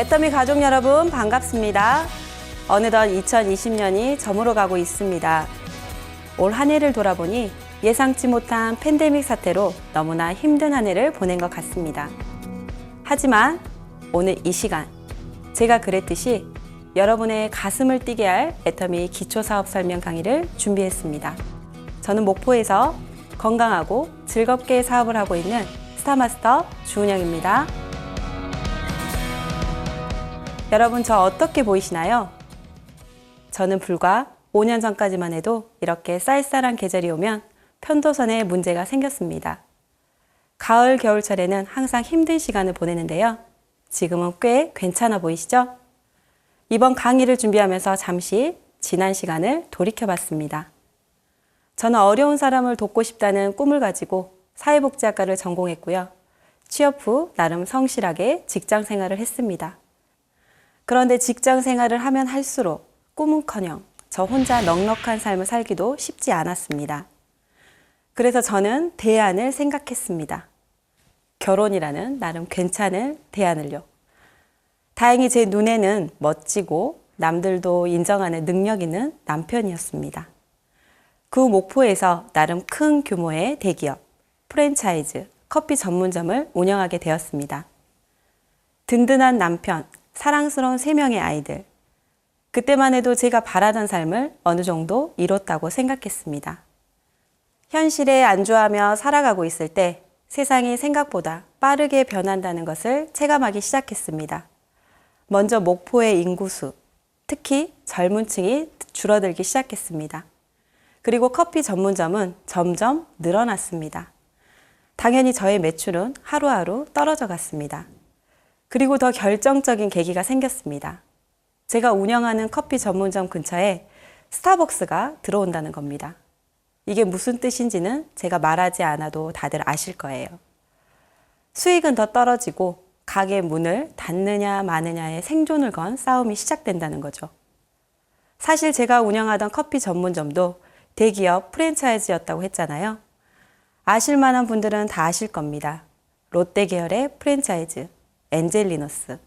애터미 가족 여러분 반갑습니다. 어느덧 2020년이 저물어가고 있습니다. 올 한 해를 돌아보니 예상치 못한 팬데믹 사태로 너무나 힘든 한 해를 보낸 것 같습니다. 하지만 오늘 이 시간 제가 그랬듯이 여러분의 가슴을 뛰게 할 애터미 기초사업 설명 강의를 준비했습니다. 저는 목포에서 건강하고 즐겁게 사업을 하고 있는 스타마스터 주은영입니다. 여러분 저 어떻게 보이시나요? 저는 불과 5년 전까지만 해도 이렇게 쌀쌀한 계절이 오면 편도선에 문제가 생겼습니다. 가을, 겨울철에는 항상 힘든 시간을 보내는데요. 지금은 꽤 괜찮아 보이시죠? 이번 강의를 준비하면서 잠시 지난 시간을 돌이켜봤습니다. 저는 어려운 사람을 돕고 싶다는 꿈을 가지고 사회복지학과를 전공했고요. 취업 후 나름 성실하게 직장 생활을 했습니다. 그런데 직장 생활을 하면 할수록 꿈은커녕 저 혼자 넉넉한 삶을 살기도 쉽지 않았습니다. 그래서 저는 대안을 생각했습니다. 결혼이라는 나름 괜찮은 대안을요. 다행히 제 눈에는 멋지고 남들도 인정하는 능력 있는 남편이었습니다. 그 목포에서 나름 큰 규모의 대기업, 프랜차이즈, 커피 전문점을 운영하게 되었습니다. 든든한 남편, 사랑스러운 3명의 아이들. 그때만 해도 제가 바라던 삶을 어느 정도 이뤘다고 생각했습니다. 현실에 안주하며 살아가고 있을 때 세상이 생각보다 빠르게 변한다는 것을 체감하기 시작했습니다. 먼저 목포의 인구수, 특히 젊은 층이 줄어들기 시작했습니다. 그리고 커피 전문점은 점점 늘어났습니다. 당연히 저의 매출은 하루하루 떨어져 갔습니다. 그리고 더 결정적인 계기가 생겼습니다. 제가 운영하는 커피 전문점 근처에 스타벅스가 들어온다는 겁니다. 이게 무슨 뜻인지는 제가 말하지 않아도 다들 아실 거예요. 수익은 더 떨어지고 가게 문을 닫느냐 마느냐의 생존을 건 싸움이 시작된다는 거죠. 사실 제가 운영하던 커피 전문점도 대기업 프랜차이즈였다고 했잖아요. 아실 만한 분들은 다 아실 겁니다. 롯데 계열의 프랜차이즈, 엔젤리너스.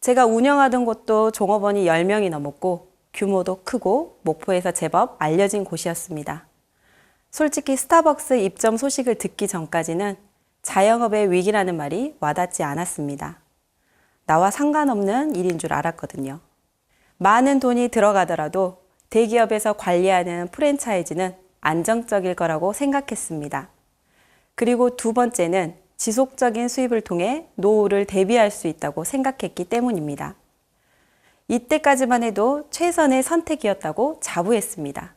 제가 운영하던 곳도 종업원이 10명이 넘었고 규모도 크고 목포에서 제법 알려진 곳이었습니다. 솔직히 스타벅스 입점 소식을 듣기 전까지는 자영업의 위기라는 말이 와닿지 않았습니다. 나와 상관없는 일인 줄 알았거든요. 많은 돈이 들어가더라도 대기업에서 관리하는 프랜차이즈는 안정적일 거라고 생각했습니다. 그리고 두 번째는 지속적인 수입을 통해 노후를 대비할 수 있다고 생각했기 때문입니다. 이때까지만 해도 최선의 선택이었다고 자부했습니다.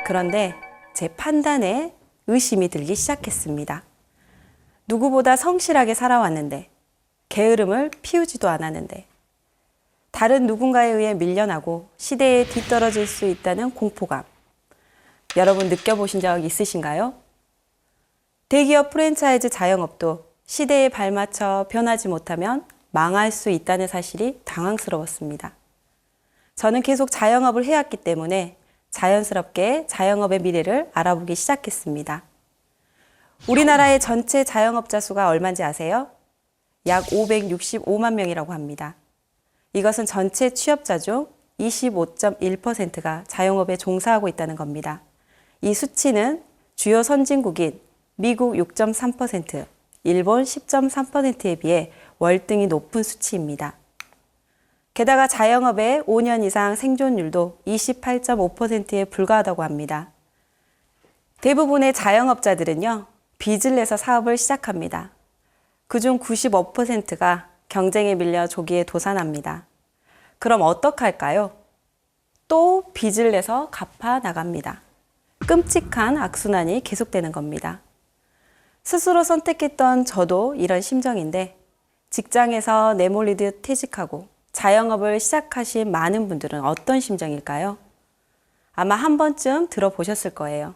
그런데 제 판단에 의심이 들기 시작했습니다. 누구보다 성실하게 살아왔는데, 게으름을 피우지도 않았는데, 다른 누군가에 의해 밀려나고 시대에 뒤떨어질 수 있다는 공포감. 여러분 느껴보신 적 있으신가요? 대기업 프랜차이즈 자영업도 시대에 발맞춰 변하지 못하면 망할 수 있다는 사실이 당황스러웠습니다. 저는 계속 자영업을 해왔기 때문에 자연스럽게 자영업의 미래를 알아보기 시작했습니다. 우리나라의 전체 자영업자 수가 얼마인지 아세요? 약 565만 명이라고 합니다. 이것은 전체 취업자 중 25.1%가 자영업에 종사하고 있다는 겁니다. 이 수치는 주요 선진국인 미국 6.3%, 일본 10.3%에 비해 월등히 높은 수치입니다. 게다가 자영업의 5년 이상 생존율도 28.5%에 불과하다고 합니다. 대부분의 자영업자들은요, 빚을 내서 사업을 시작합니다. 그중 95%가 경쟁에 밀려 조기에 도산합니다. 그럼 어떡할까요? 또 빚을 내서 갚아 나갑니다. 끔찍한 악순환이 계속되는 겁니다. 스스로 선택했던 저도 이런 심정인데 직장에서 내몰리듯 퇴직하고 자영업을 시작하신 많은 분들은 어떤 심정일까요? 아마 한 번쯤 들어보셨을 거예요.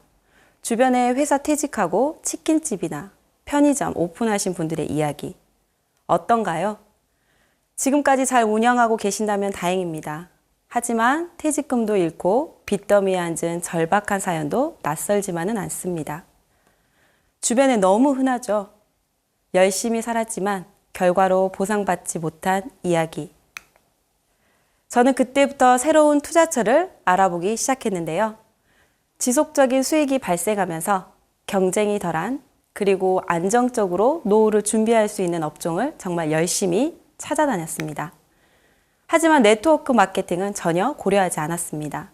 주변에 회사 퇴직하고 치킨집이나 편의점 오픈하신 분들의 이야기. 어떤가요? 지금까지 잘 운영하고 계신다면 다행입니다. 하지만 퇴직금도 잃고 빚더미에 앉은 절박한 사연도 낯설지만은 않습니다. 주변에 너무 흔하죠. 열심히 살았지만 결과로 보상받지 못한 이야기. 저는 그때부터 새로운 투자처를 알아보기 시작했는데요. 지속적인 수익이 발생하면서 경쟁이 덜한 그리고 안정적으로 노후를 준비할 수 있는 업종을 정말 열심히 찾아다녔습니다. 하지만 네트워크 마케팅은 전혀 고려하지 않았습니다.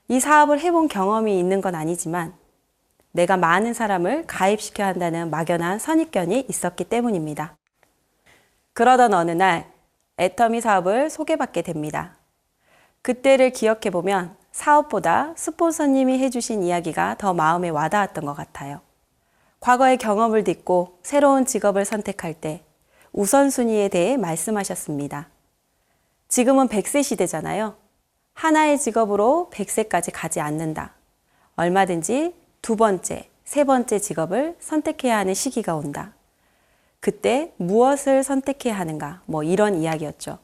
이 사업을 해본 경험이 있는 건 아니지만 내가 많은 사람을 가입시켜야 한다는 막연한 선입견이 있었기 때문입니다. 그러던 어느 날 애터미 사업을 소개받게 됩니다. 그때를 기억해보면 사업보다 스폰서님이 해주신 이야기가 더 마음에 와닿았던 것 같아요. 과거의 경험을 딛고 새로운 직업을 선택할 때 우선순위에 대해 말씀하셨습니다. 지금은 100세 시대잖아요. 하나의 직업으로 100세까지 가지 않는다. 얼마든지 두 번째, 세 번째 직업을 선택해야 하는 시기가 온다. 그때 무엇을 선택해야 하는가? 이런 이야기였죠.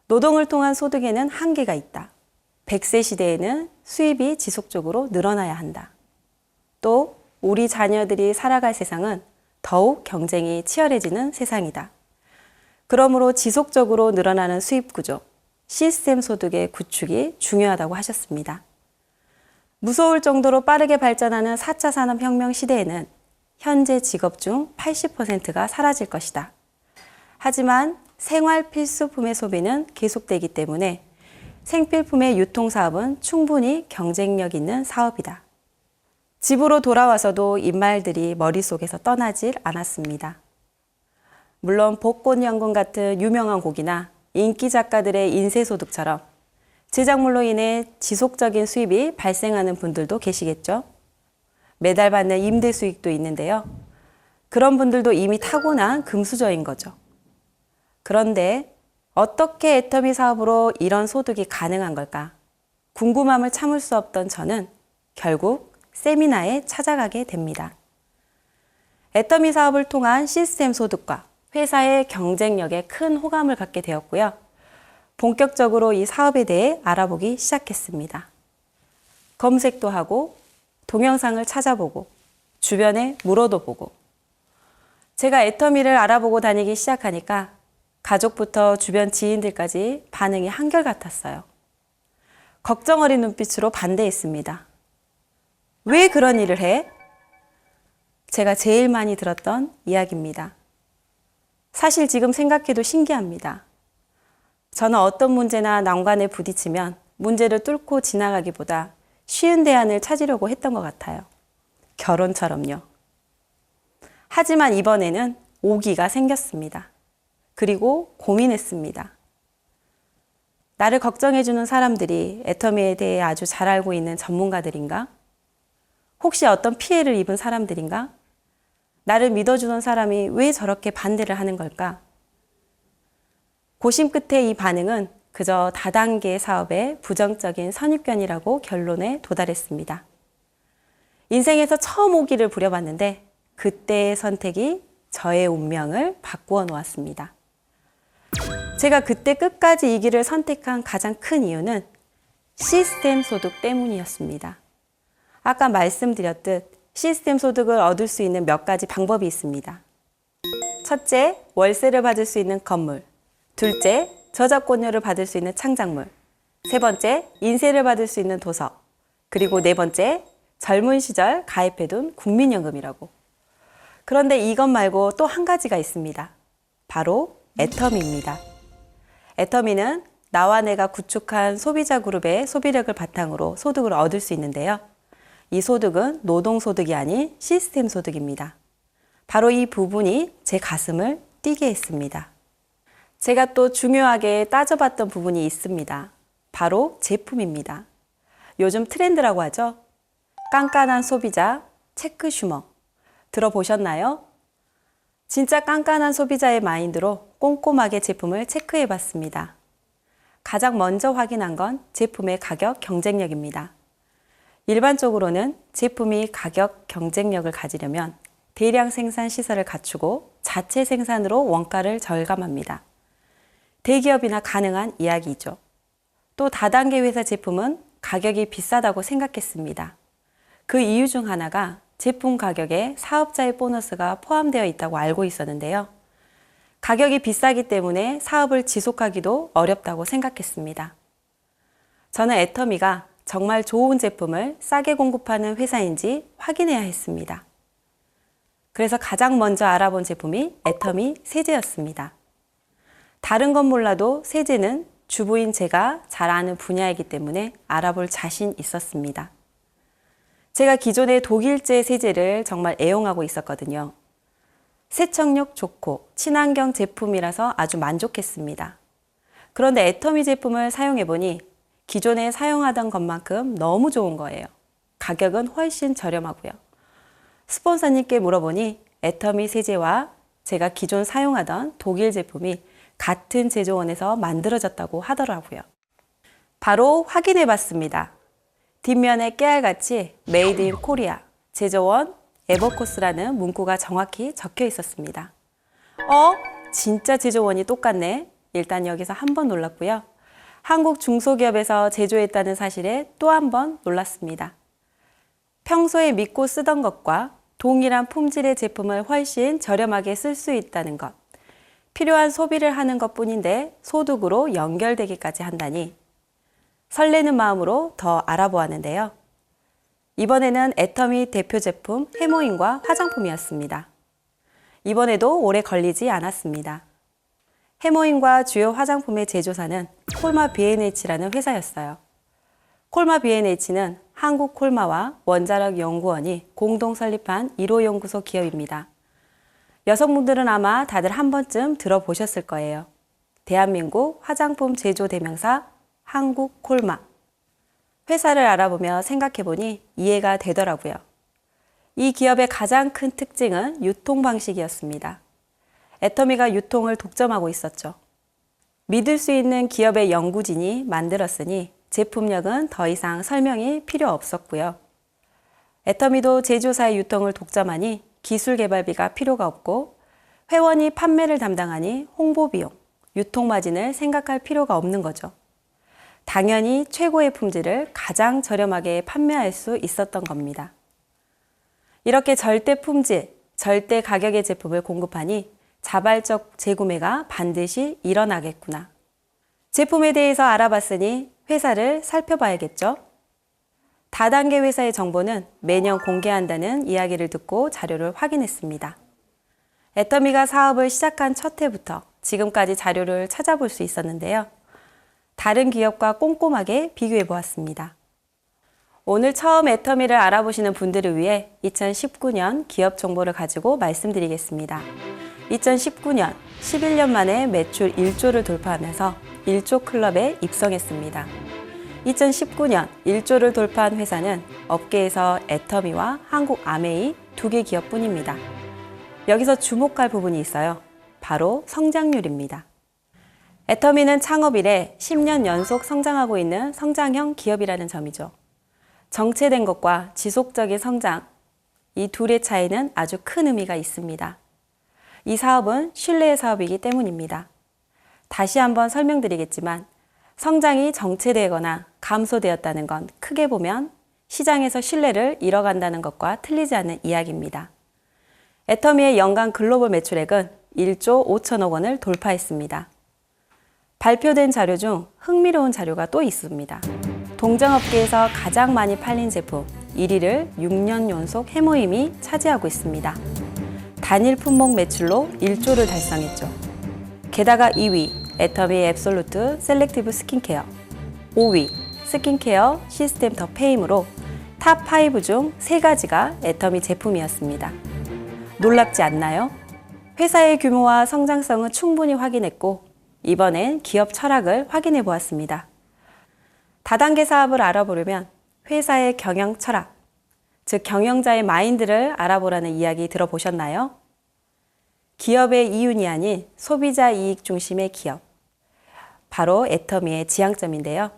노동을 통한 소득에는 한계가 있다. 100세 시대에는 수입이 지속적으로 늘어나야 한다. 또 우리 자녀들이 살아갈 세상은 더욱 경쟁이 치열해지는 세상이다. 그러므로 지속적으로 늘어나는 수입 구조, 시스템 소득의 구축이 중요하다고 하셨습니다. 무서울 정도로 빠르게 발전하는 4차 산업혁명 시대에는 현재 직업 중 80%가 사라질 것이다. 하지만 생활 필수품의 소비는 계속되기 때문에 생필품의 유통사업은 충분히 경쟁력 있는 사업이다. 집으로 돌아와서도 이 말들이 머릿속에서 떠나질 않았습니다. 물론 복권연금 같은 유명한 곡이나 인기 작가들의 인쇄소득처럼 제작물로 인해 지속적인 수입이 발생하는 분들도 계시겠죠. 매달 받는 임대 수익도 있는데요. 그런 분들도 이미 타고난 금수저인 거죠. 그런데 어떻게 애터미 사업으로 이런 소득이 가능한 걸까? 궁금함을 참을 수 없던 저는 결국 세미나에 찾아가게 됩니다. 애터미 사업을 통한 시스템 소득과 회사의 경쟁력에 큰 호감을 갖게 되었고요. 본격적으로 이 사업에 대해 알아보기 시작했습니다. 검색도 하고 동영상을 찾아보고 주변에 물어도 보고 제가 애터미를 알아보고 다니기 시작하니까 가족부터 주변 지인들까지 반응이 한결같았어요. 걱정 어린 눈빛으로 반대했습니다. 왜 그런 일을 해? 제가 제일 많이 들었던 이야기입니다. 사실 지금 생각해도 신기합니다. 저는 어떤 문제나 난관에 부딪히면 문제를 뚫고 지나가기보다 쉬운 대안을 찾으려고 했던 것 같아요. 결혼처럼요. 하지만 이번에는 오기가 생겼습니다. 그리고 고민했습니다. 나를 걱정해주는 사람들이 애터미에 대해 아주 잘 알고 있는 전문가들인가? 혹시 어떤 피해를 입은 사람들인가? 나를 믿어주던 사람이 왜 저렇게 반대를 하는 걸까? 고심 끝에 이 반응은 그저 다단계 사업의 부정적인 선입견이라고 결론에 도달했습니다. 인생에서 처음 오기를 부려봤는데 그때의 선택이 저의 운명을 바꾸어 놓았습니다. 제가 그때 끝까지 이 길을 선택한 가장 큰 이유는 시스템 소득 때문이었습니다. 아까 말씀드렸듯 시스템 소득을 얻을 수 있는 몇 가지 방법이 있습니다. 첫째, 월세를 받을 수 있는 건물. 둘째, 저작권료를 받을 수 있는 창작물. 세 번째, 인쇄를 받을 수 있는 도서. 그리고 네 번째, 젊은 시절 가입해둔 국민연금이라고. 그런데 이것 말고 또 한 가지가 있습니다. 바로 애터미입니다. 애터미는 나와 내가 구축한 소비자 그룹의 소비력을 바탕으로 소득을 얻을 수 있는데요. 이 소득은 노동소득이 아닌 시스템 소득입니다. 바로 이 부분이 제 가슴을 뛰게 했습니다. 제가 또 중요하게 따져봤던 부분이 있습니다. 바로 제품입니다. 요즘 트렌드라고 하죠. 깐깐한 소비자, 체크 슈머. 들어보셨나요? 진짜 깐깐한 소비자의 마인드로 꼼꼼하게 제품을 체크해봤습니다. 가장 먼저 확인한 건 제품의 가격 경쟁력입니다. 일반적으로는 제품이 가격 경쟁력을 가지려면 대량 생산 시설을 갖추고 자체 생산으로 원가를 절감합니다. 대기업이나 가능한 이야기죠. 또 다단계 회사 제품은 가격이 비싸다고 생각했습니다. 그 이유 중 하나가 제품 가격에 사업자의 보너스가 포함되어 있다고 알고 있었는데요. 가격이 비싸기 때문에 사업을 지속하기도 어렵다고 생각했습니다. 저는 애터미가 정말 좋은 제품을 싸게 공급하는 회사인지 확인해야 했습니다. 그래서 가장 먼저 알아본 제품이 애터미 세제였습니다. 다른 건 몰라도 세제는 주부인 제가 잘 아는 분야이기 때문에 알아볼 자신 있었습니다. 제가 기존의 독일제 세제를 정말 애용하고 있었거든요. 세척력 좋고 친환경 제품이라서 아주 만족했습니다. 그런데 애터미 제품을 사용해보니 기존에 사용하던 것만큼 너무 좋은 거예요. 가격은 훨씬 저렴하고요. 스폰서님께 물어보니 애터미 세제와 제가 기존 사용하던 독일 제품이 같은 제조원에서 만들어졌다고 하더라고요. 바로 확인해 봤습니다. 뒷면에 깨알같이 메이드 인 코리아, 제조원 에버코스라는 문구가 정확히 적혀 있었습니다. 진짜 제조원이 똑같네. 일단 여기서 한번 놀랐고요. 한국 중소기업에서 제조했다는 사실에 또 한 번 놀랐습니다. 평소에 믿고 쓰던 것과 동일한 품질의 제품을 훨씬 저렴하게 쓸 수 있다는 것. 필요한 소비를 하는 것뿐인데 소득으로 연결되기까지 한다니 설레는 마음으로 더 알아보았는데요. 이번에는 애터미 대표 제품 해모인과 화장품이었습니다. 이번에도 오래 걸리지 않았습니다. 해모인과 주요 화장품의 제조사는 콜마 B&H라는 회사였어요. 콜마 B&H는 한국 콜마와 원자력 연구원이 공동 설립한 1호 연구소 기업입니다. 여성분들은 아마 다들 한 번쯤 들어보셨을 거예요. 대한민국 화장품 제조 대명사 한국 콜마. 회사를 알아보며 생각해보니 이해가 되더라고요. 이 기업의 가장 큰 특징은 유통 방식이었습니다. 애터미가 유통을 독점하고 있었죠. 믿을 수 있는 기업의 연구진이 만들었으니 제품력은 더 이상 설명이 필요 없었고요. 애터미도 제조사의 유통을 독점하니 기술 개발비가 필요가 없고 회원이 판매를 담당하니 홍보 비용, 유통 마진을 생각할 필요가 없는 거죠. 당연히 최고의 품질을 가장 저렴하게 판매할 수 있었던 겁니다. 이렇게 절대 품질, 절대 가격의 제품을 공급하니 자발적 재구매가 반드시 일어나겠구나. 제품에 대해서 알아봤으니 회사를 살펴봐야겠죠? 다단계 회사의 정보는 매년 공개한다는 이야기를 듣고 자료를 확인했습니다. 애터미가 사업을 시작한 첫 해부터 지금까지 자료를 찾아볼 수 있었는데요. 다른 기업과 꼼꼼하게 비교해 보았습니다. 오늘 처음 애터미를 알아보시는 분들을 위해 2019년 기업 정보를 가지고 말씀드리겠습니다. 2019년 11년 만에 매출 1조를 돌파하면서 1조 클럽에 입성했습니다. 2019년 1조를 돌파한 회사는 업계에서 애터미와 한국 아메이 2개 기업뿐입니다. 여기서 주목할 부분이 있어요. 바로 성장률입니다. 애터미는 창업 이래 10년 연속 성장하고 있는 성장형 기업이라는 점이죠. 정체된 것과 지속적인 성장, 이 둘의 차이는 아주 큰 의미가 있습니다. 이 사업은 신뢰의 사업이기 때문입니다. 다시 한번 설명드리겠지만 성장이 정체되거나 감소되었다는 건 크게 보면 시장에서 신뢰를 잃어간다는 것과 틀리지 않는 이야기입니다. 애터미의 연간 글로벌 매출액은 1조 5천억 원을 돌파했습니다. 발표된 자료 중 흥미로운 자료가 또 있습니다. 동정업계에서 가장 많이 팔린 제품 1위를 6년 연속 해모임이 차지하고 있습니다. 단일 품목 매출로 1조를 달성했죠. 게다가 2위 애터미 앱솔루트 셀렉티브 스킨케어, 5위 스킨케어 시스템 더 페임으로 탑5 중 3가지가 애터미 제품이었습니다. 놀랍지 않나요? 회사의 규모와 성장성은 충분히 확인했고 이번엔 기업 철학을 확인해 보았습니다. 다단계 사업을 알아보려면 회사의 경영 철학, 즉 경영자의 마인드를 알아보라는 이야기 들어보셨나요? 기업의 이윤이 아닌 소비자 이익 중심의 기업. 바로 애터미의 지향점인데요.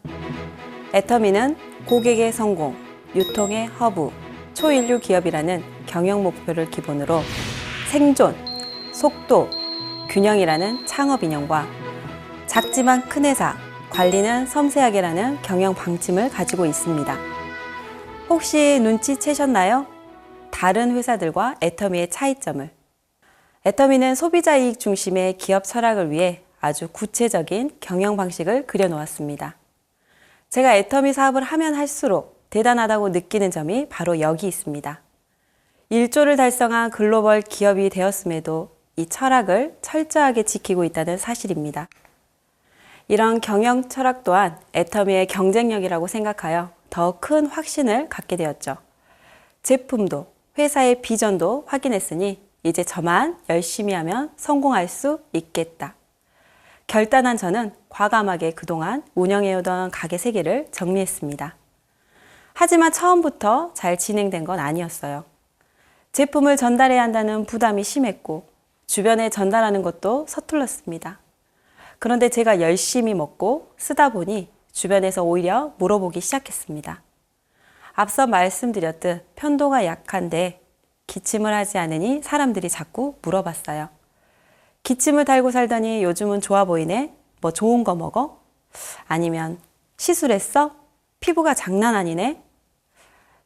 애터미는 고객의 성공, 유통의 허브, 초인류 기업이라는 경영 목표를 기본으로 생존, 속도, 균형이라는 창업 이념과 작지만 큰 회사, 관리는 섬세하게라는 경영 방침을 가지고 있습니다. 혹시 눈치채셨나요? 다른 회사들과 애터미의 차이점을. 애터미는 소비자 이익 중심의 기업 철학을 위해 아주 구체적인 경영 방식을 그려놓았습니다. 제가 애터미 사업을 하면 할수록 대단하다고 느끼는 점이 바로 여기 있습니다. 1조를 달성한 글로벌 기업이 되었음에도 이 철학을 철저하게 지키고 있다는 사실입니다. 이런 경영 철학 또한 애터미의 경쟁력이라고 생각하여 더 큰 확신을 갖게 되었죠. 제품도 회사의 비전도 확인했으니 이제 저만 열심히 하면 성공할 수 있겠다. 결단한 저는 과감하게 그동안 운영해오던 가게 3개를 정리했습니다. 하지만 처음부터 잘 진행된 건 아니었어요. 제품을 전달해야 한다는 부담이 심했고 주변에 전달하는 것도 서툴렀습니다. 그런데 제가 열심히 먹고 쓰다 보니 주변에서 오히려 물어보기 시작했습니다. 앞서 말씀드렸듯 편도가 약한데 기침을 하지 않으니 사람들이 자꾸 물어봤어요. 기침을 달고 살더니 요즘은 좋아 보이네? 뭐 좋은 거 먹어? 아니면 시술했어? 피부가 장난 아니네?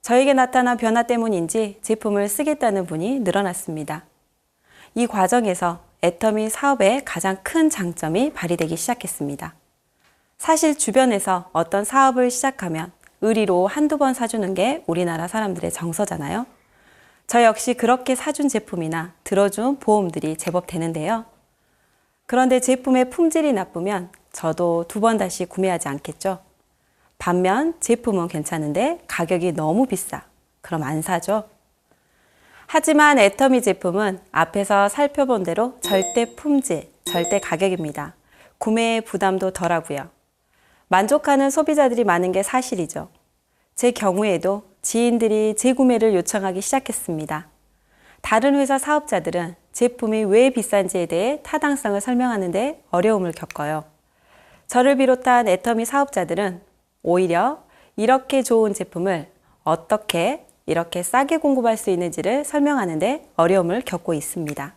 저에게 나타난 변화 때문인지 제품을 쓰겠다는 분이 늘어났습니다. 이 과정에서 애터미 사업의 가장 큰 장점이 발휘되기 시작했습니다. 사실 주변에서 어떤 사업을 시작하면 의리로 한두 번 사주는 게 우리나라 사람들의 정서잖아요. 저 역시 그렇게 사준 제품이나 들어준 보험들이 제법 되는데요. 그런데 제품의 품질이 나쁘면 저도 2번 다시 구매하지 않겠죠. 반면 제품은 괜찮은데 가격이 너무 비싸. 그럼 안 사죠. 하지만 애터미 제품은 앞에서 살펴본 대로 절대 품질, 절대 가격입니다. 구매의 부담도 덜하고요. 만족하는 소비자들이 많은 게 사실이죠. 제 경우에도 지인들이 재구매를 요청하기 시작했습니다. 다른 회사 사업자들은 제품이 왜 비싼지에 대해 타당성을 설명하는데 어려움을 겪어요. 저를 비롯한 애터미 사업자들은 오히려 이렇게 좋은 제품을 어떻게 이렇게 싸게 공급할 수 있는지를 설명하는데 어려움을 겪고 있습니다.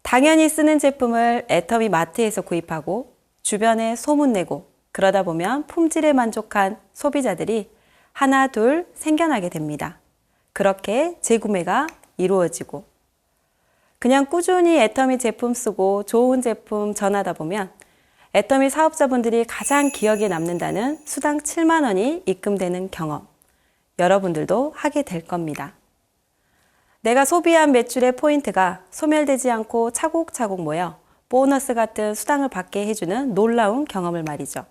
당연히 쓰는 제품을 애터미 마트에서 구입하고 주변에 소문내고 그러다 보면 품질에 만족한 소비자들이 하나 둘 생겨나게 됩니다. 그렇게 재구매가 이루어지고 그냥 꾸준히 애터미 제품 쓰고 좋은 제품 전하다 보면 애터미 사업자분들이 가장 기억에 남는다는 수당 7만 원이 입금되는 경험 여러분들도 하게 될 겁니다. 내가 소비한 매출의 포인트가 소멸되지 않고 차곡차곡 모여 보너스 같은 수당을 받게 해주는 놀라운 경험을 말이죠.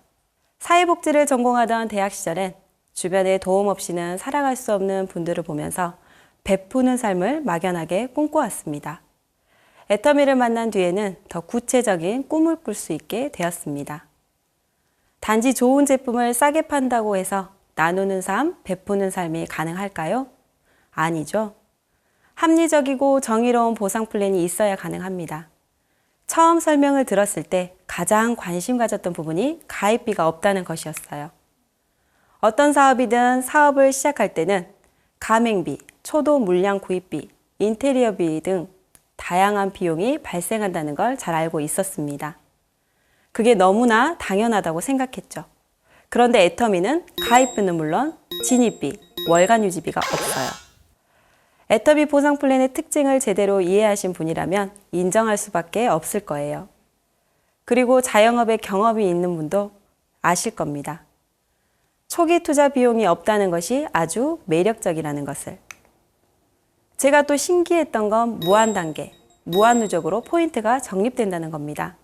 사회복지를 전공하던 대학 시절엔 주변에 도움 없이는 살아갈 수 없는 분들을 보면서 베푸는 삶을 막연하게 꿈꿔왔습니다. 애터미를 만난 뒤에는 더 구체적인 꿈을 꿀 수 있게 되었습니다. 단지 좋은 제품을 싸게 판다고 해서 나누는 삶, 베푸는 삶이 가능할까요? 아니죠. 합리적이고 정의로운 보상 플랜이 있어야 가능합니다. 처음 설명을 들었을 때 가장 관심 가졌던 부분이 가입비가 없다는 것이었어요. 어떤 사업이든 사업을 시작할 때는 가맹비, 초도 물량 구입비, 인테리어비 등 다양한 비용이 발생한다는 걸 잘 알고 있었습니다. 그게 너무나 당연하다고 생각했죠. 그런데 애터미는 가입비는 물론 진입비, 월간 유지비가 없어요. 애터미 보상 플랜의 특징을 제대로 이해하신 분이라면 인정할 수밖에 없을 거예요. 그리고 자영업에 경험이 있는 분도 아실 겁니다. 초기 투자 비용이 없다는 것이 아주 매력적이라는 것을. 제가 또 신기했던 건 무한 단계, 무한 누적으로 포인트가 적립된다는 겁니다.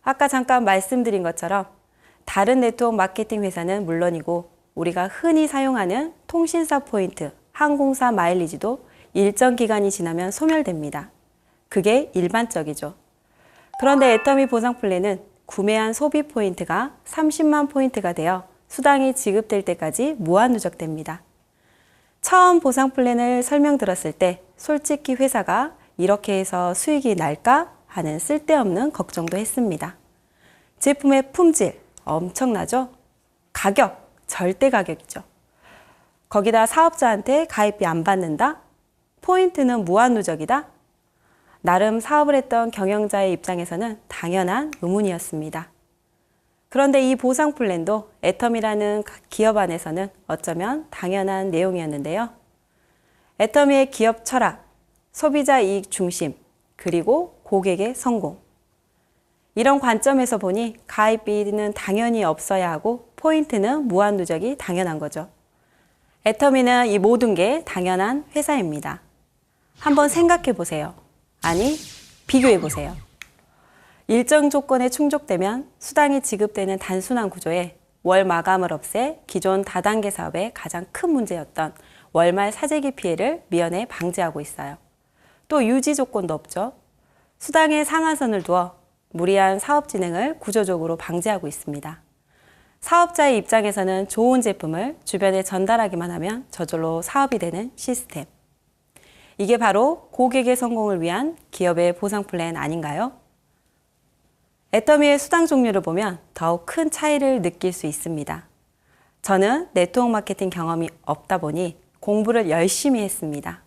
아까 잠깐 말씀드린 것처럼 다른 네트워크 마케팅 회사는 물론이고 우리가 흔히 사용하는 통신사 포인트, 항공사 마일리지도 일정 기간이 지나면 소멸됩니다. 그게 일반적이죠. 그런데 애터미 보상 플랜은 구매한 소비 포인트가 30만 포인트가 되어 수당이 지급될 때까지 무한 누적됩니다. 처음 보상 플랜을 설명드렸을 때 솔직히 회사가 이렇게 해서 수익이 날까 하는 쓸데없는 걱정도 했습니다. 제품의 품질 엄청나죠? 가격, 절대 가격이죠. 거기다 사업자한테 가입비 안 받는다? 포인트는 무한 누적이다? 나름 사업을 했던 경영자의 입장에서는 당연한 의문이었습니다. 그런데 이 보상 플랜도 애터미라는 기업 안에서는 어쩌면 당연한 내용이었는데요. 애터미의 기업 철학, 소비자 이익 중심, 그리고 고객의 성공. 이런 관점에서 보니 가입비는 당연히 없어야 하고 포인트는 무한 누적이 당연한 거죠. 애터미는 이 모든 게 당연한 회사입니다. 한번 생각해 보세요. 아니, 비교해 보세요. 일정 조건에 충족되면 수당이 지급되는 단순한 구조에 월 마감을 없애 기존 다단계 사업의 가장 큰 문제였던 월말 사재기 피해를 미연에 방지하고 있어요. 또 유지 조건도 없죠. 수당의 상한선을 두어 무리한 사업 진행을 구조적으로 방지하고 있습니다. 사업자의 입장에서는 좋은 제품을 주변에 전달하기만 하면 저절로 사업이 되는 시스템. 이게 바로 고객의 성공을 위한 기업의 보상 플랜 아닌가요? 애터미의 수당 종류를 보면 더욱 큰 차이를 느낄 수 있습니다. 저는 네트워크 마케팅 경험이 없다 보니 공부를 열심히 했습니다.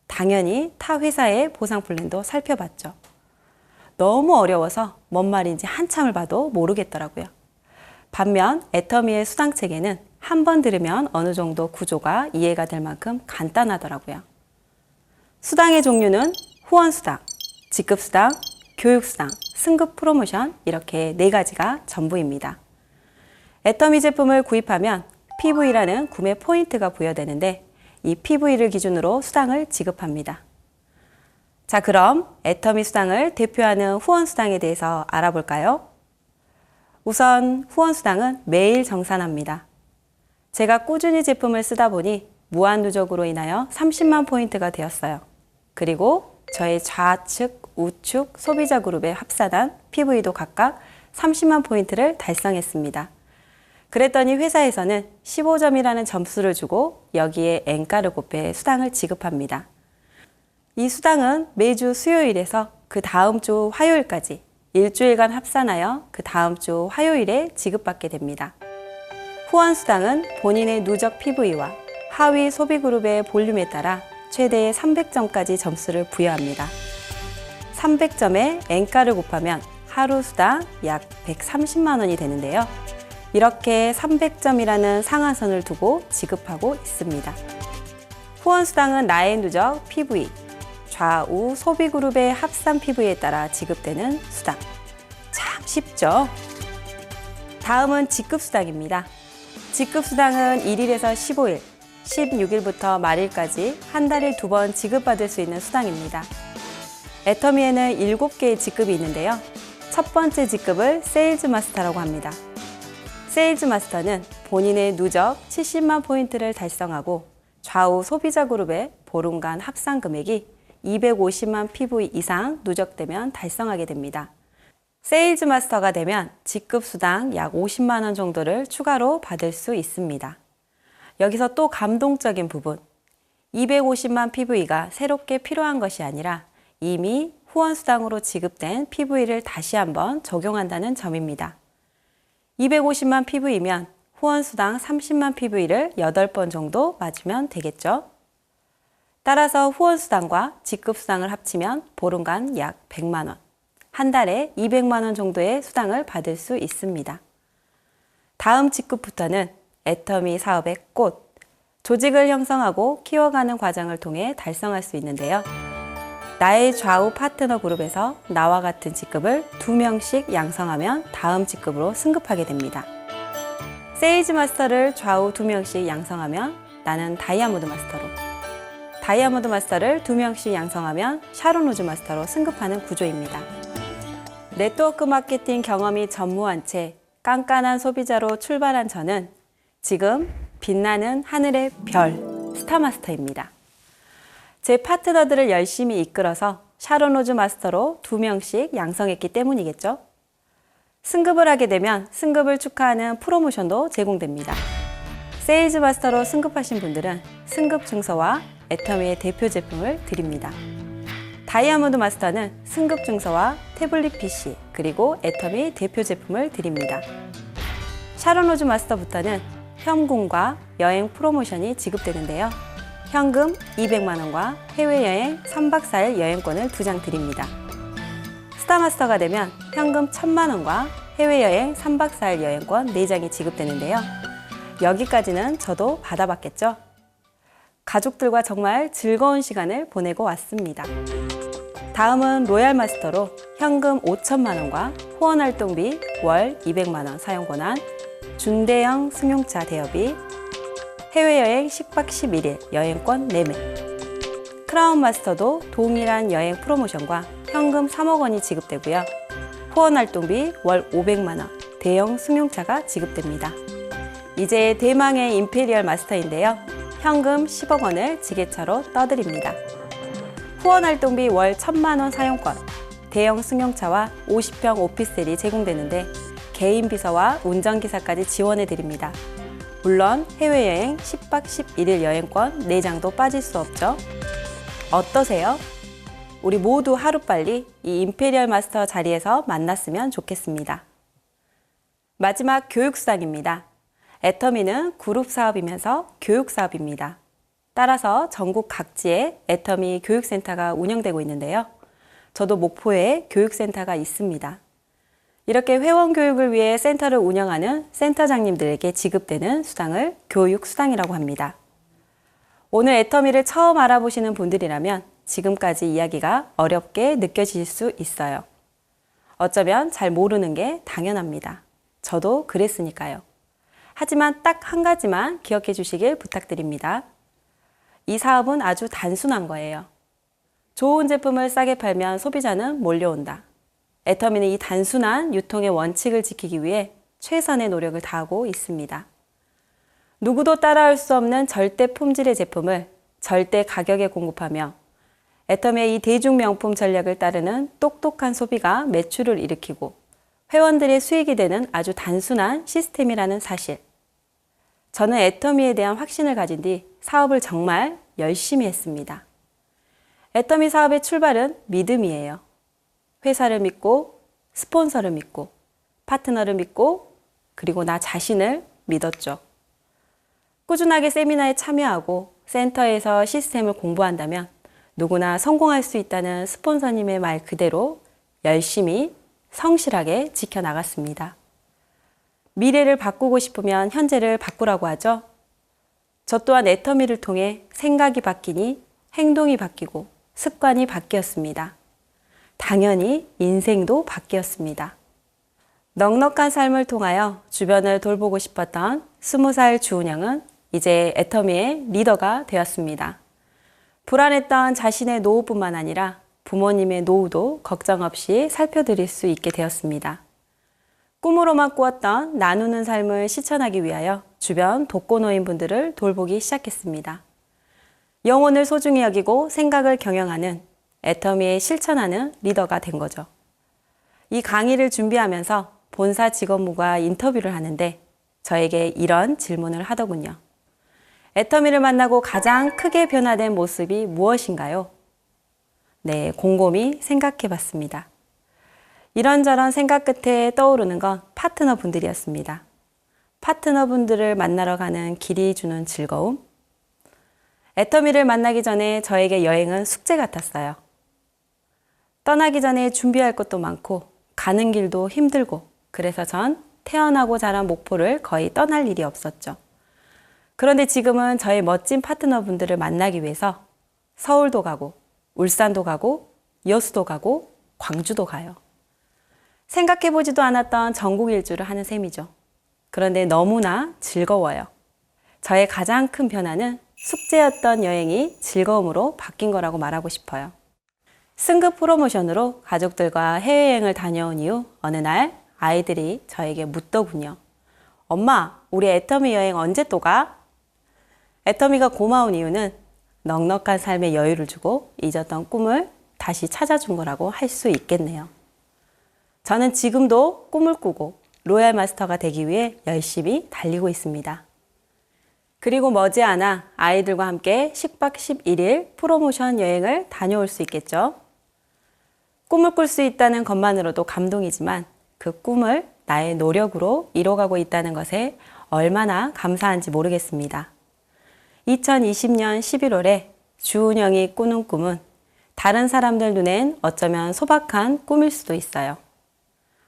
당연히 타 회사의 보상 플랜도 살펴봤죠. 너무 어려워서 뭔 말인지 한참을 봐도 모르겠더라고요. 반면 애터미의 수당 체계는 한 번 들으면 어느 정도 구조가 이해가 될 만큼 간단하더라고요. 수당의 종류는 후원수당, 직급수당, 교육수당, 승급 프로모션 이렇게 4가지가 전부입니다. 애터미 제품을 구입하면 PV라는 구매 포인트가 부여되는데 이 PV를 기준으로 수당을 지급합니다. 자, 그럼 애터미 수당을 대표하는 후원수당에 대해서 알아볼까요? 우선 후원수당은 매일 정산합니다. 제가 꾸준히 제품을 쓰다 보니 무한 누적으로 인하여 30만 포인트가 되었어요. 그리고 저의 좌측, 우측 소비자 그룹에 합산한 PV도 각각 30만 포인트를 달성했습니다. 그랬더니 회사에서는 15점이라는 점수를 주고 여기에 N가를 곱해 수당을 지급합니다. 이 수당은 매주 수요일에서 그 다음 주 화요일까지 일주일간 합산하여 그 다음 주 화요일에 지급받게 됩니다. 후원수당은 본인의 누적 PV와 하위 소비그룹의 볼륨에 따라 최대 300점까지 점수를 부여합니다. 300점에 N가를 곱하면 하루 수당 약 130만 원이 되는데요. 이렇게 300점이라는 상한선을 두고 지급하고 있습니다. 후원수당은 나의 누적 PV, 좌우 소비그룹의 합산 PV에 따라 지급되는 수당. 참 쉽죠? 다음은 직급수당입니다. 직급수당은 1일에서 15일, 16일부터 말일까지 한 달에 2번 지급받을 수 있는 수당입니다. 애터미에는 7개의 직급이 있는데요. 첫 번째 직급을 세일즈 마스터라고 합니다. 세일즈 마스터는 본인의 누적 70만 포인트를 달성하고 좌우 소비자 그룹의 보름간 합산 금액이 250만 PV 이상 누적되면 달성하게 됩니다. 세일즈 마스터가 되면 직급 수당 약 50만 원 정도를 추가로 받을 수 있습니다. 여기서 또 감동적인 부분. 250만 PV가 새롭게 필요한 것이 아니라 이미 후원수당으로 지급된 PV를 다시 한번 적용한다는 점입니다. 250만 PV면 후원수당 30만 PV를 8번 정도 맞으면 되겠죠. 따라서 후원수당과 직급수당을 합치면 보름간 약 100만 원, 한 달에 200만 원 정도의 수당을 받을 수 있습니다. 다음 직급부터는 애터미 사업의 꽃, 조직을 형성하고 키워가는 과정을 통해 달성할 수 있는데요. 나의 좌우 파트너 그룹에서 나와 같은 직급을 2명씩 양성하면 다음 직급으로 승급하게 됩니다. 세일즈 마스터를 좌우 2명씩 양성하면 나는 다이아몬드 마스터로, 다이아몬드 마스터를 2명씩 양성하면 샤론 우즈 마스터로 승급하는 구조입니다. 네트워크 마케팅 경험이 전무한 채 깐깐한 소비자로 출발한 저는 지금 빛나는 하늘의 별, 스타마스터입니다. 제 파트너들을 열심히 이끌어서 샤론 우즈 마스터로 2명씩 양성했기 때문이겠죠. 승급을 하게 되면 승급을 축하하는 프로모션도 제공됩니다. 세일즈 마스터로 승급하신 분들은 승급 증서와 애터미의 대표 제품을 드립니다. 다이아몬드 마스터는 승급 증서와 태블릿 PC 그리고 애터미 대표 제품을 드립니다. 샤론 우즈 마스터부터는 현금과 여행 프로모션이 지급되는데요. 현금 200만 원과 해외여행 3박 4일 여행권을 2장 드립니다. 스타마스터가 되면 현금 1000만 원과 해외여행 3박 4일 여행권 4장이 지급되는데요. 여기까지는 저도 받아봤겠죠. 가족들과 정말 즐거운 시간을 보내고 왔습니다. 다음은 로얄 마스터로 현금 5천만 원과 후원 활동비 월 200만 원 사용 권한, 준대형 승용차 대여비, 해외여행 10박 11일 여행권 매매. 크라운 마스터도 동일한 여행 프로모션과 현금 3억 원이 지급되고요. 후원 활동비 월 500만 원, 대형 승용차가 지급됩니다. 이제 대망의 임페리얼 마스터인데요. 현금 10억 원을 지게차로 떠드립니다. 후원 활동비 월 1,000만 원 사용권, 대형 승용차와 50평 오피스텔이 제공되는데 개인 비서와 운전기사까지 지원해 드립니다. 물론 해외여행 10박 11일 여행권 4장도 빠질 수 없죠. 어떠세요? 우리 모두 하루빨리 이 임페리얼 마스터 자리에서 만났으면 좋겠습니다. 마지막 교육수당입니다. 애터미는 그룹 사업이면서 교육 사업입니다. 따라서 전국 각지에 애터미 교육센터가 운영되고 있는데요. 저도 목포에 교육센터가 있습니다. 이렇게 회원 교육을 위해 센터를 운영하는 센터장님들에게 지급되는 수당을 교육수당이라고 합니다. 오늘 애터미를 처음 알아보시는 분들이라면 지금까지 이야기가 어렵게 느껴질 수 있어요. 어쩌면 잘 모르는 게 당연합니다. 저도 그랬으니까요. 하지만 딱 한 가지만 기억해 주시길 부탁드립니다. 이 사업은 아주 단순한 거예요. 좋은 제품을 싸게 팔면 소비자는 몰려온다. 애터미는 이 단순한 유통의 원칙을 지키기 위해 최선의 노력을 다하고 있습니다. 누구도 따라할 수 없는 절대 품질의 제품을 절대 가격에 공급하며 애터미의 이 대중 명품 전략을 따르는 똑똑한 소비가 매출을 일으키고 회원들의 수익이 되는 아주 단순한 시스템이라는 사실. 저는 애터미에 대한 확신을 가진 뒤 사업을 정말 열심히 했습니다. 애터미 사업의 출발은 믿음이에요. 회사를 믿고, 스폰서를 믿고, 파트너를 믿고, 그리고 나 자신을 믿었죠. 꾸준하게 세미나에 참여하고 센터에서 시스템을 공부한다면 누구나 성공할 수 있다는 스폰서님의 말 그대로 열심히 성실하게 지켜나갔습니다. 미래를 바꾸고 싶으면 현재를 바꾸라고 하죠. 저 또한 애터미를 통해 생각이 바뀌니 행동이 바뀌고 습관이 바뀌었습니다. 당연히 인생도 바뀌었습니다. 넉넉한 삶을 통하여 주변을 돌보고 싶었던 20살 주은영은 이제 애터미의 리더가 되었습니다. 불안했던 자신의 노후뿐만 아니라 부모님의 노후도 걱정 없이 살펴드릴 수 있게 되었습니다. 꿈으로만 꾸었던 나누는 삶을 실천하기 위하여 주변 독거노인분들을 돌보기 시작했습니다. 영혼을 소중히 여기고 생각을 경영하는 애터미에 실천하는 리더가 된 거죠. 이 강의를 준비하면서 본사 직원분과 인터뷰를 하는데 저에게 이런 질문을 하더군요. 애터미를 만나고 가장 크게 변화된 모습이 무엇인가요? 네, 곰곰이 생각해 봤습니다. 이런저런 생각 끝에 떠오르는 건 파트너분들이었습니다. 파트너분들을 만나러 가는 길이 주는 즐거움. 애터미를 만나기 전에 저에게 여행은 숙제 같았어요. 떠나기 전에 준비할 것도 많고 가는 길도 힘들고 그래서 전 태어나고 자란 목포를 거의 떠날 일이 없었죠. 그런데 지금은 저의 멋진 파트너분들을 만나기 위해서 서울도 가고 울산도 가고 여수도 가고 광주도 가요. 생각해보지도 않았던 전국 일주를 하는 셈이죠. 그런데 너무나 즐거워요. 저의 가장 큰 변화는 숙제였던 여행이 즐거움으로 바뀐 거라고 말하고 싶어요. 승급 프로모션으로 가족들과 해외여행을 다녀온 이후 어느 날 아이들이 저에게 묻더군요. 엄마, 우리 애터미 여행 언제 또 가? 애터미가 고마운 이유는 넉넉한 삶의 여유를 주고 잊었던 꿈을 다시 찾아준 거라고 할 수 있겠네요. 저는 지금도 꿈을 꾸고 로얄 마스터가 되기 위해 열심히 달리고 있습니다. 그리고 머지않아 아이들과 함께 10박 11일 프로모션 여행을 다녀올 수 있겠죠. 꿈을 꿀 수 있다는 것만으로도 감동이지만 그 꿈을 나의 노력으로 이뤄가고 있다는 것에 얼마나 감사한지 모르겠습니다. 2020년 11월에 주은영이 꾸는 꿈은 다른 사람들 눈엔 어쩌면 소박한 꿈일 수도 있어요.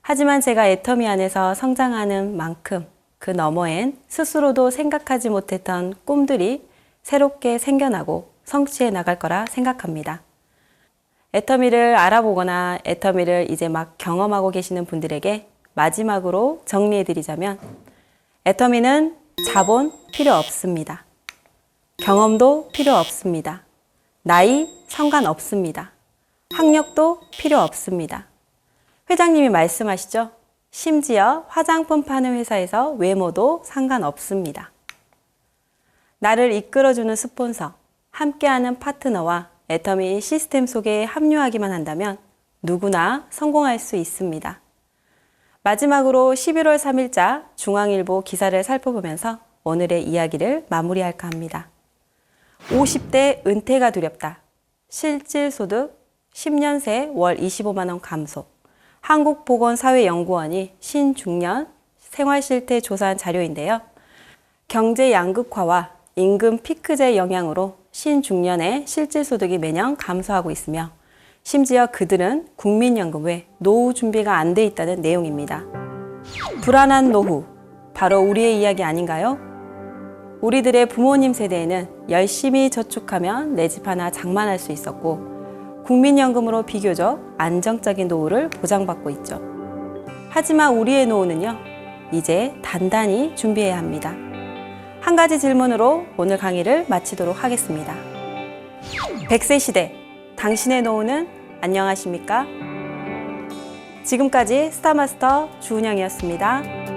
하지만 제가 애터미 안에서 성장하는 만큼 그 너머엔 스스로도 생각하지 못했던 꿈들이 새롭게 생겨나고 성취해 나갈 거라 생각합니다. 애터미를 알아보거나 애터미를 이제 막 경험하고 계시는 분들에게 마지막으로 정리해드리자면 애터미는 자본 필요 없습니다. 경험도 필요 없습니다. 나이 상관없습니다. 학력도 필요 없습니다. 회장님이 말씀하시죠? 심지어 화장품 파는 회사에서 외모도 상관없습니다. 나를 이끌어주는 스폰서, 함께하는 파트너와 애터미 시스템 속에 합류하기만 한다면 누구나 성공할 수 있습니다. 마지막으로 11월 3일자 중앙일보 기사를 살펴보면서 오늘의 이야기를 마무리할까 합니다. 50대 은퇴가 두렵다. 실질소득 10년 새 월 25만 원 감소. 한국보건사회연구원이 신중년 생활실태 조사한 자료인데요. 경제 양극화와 임금 피크제 영향으로 신중년의 실질소득이 매년 감소하고 있으며 심지어 그들은 국민연금 외 노후 준비가 안 돼 있다는 내용입니다. 불안한 노후, 바로 우리의 이야기 아닌가요? 우리들의 부모님 세대에는 열심히 저축하면 내 집 하나 장만할 수 있었고 국민연금으로 비교적 안정적인 노후를 보장받고 있죠. 하지만 우리의 노후는요, 이제 단단히 준비해야 합니다. 한 가지 질문으로 오늘 강의를 마치도록 하겠습니다. 100세 시대, 당신의 노후는 안녕하십니까? 지금까지 스타마스터 주은영이었습니다.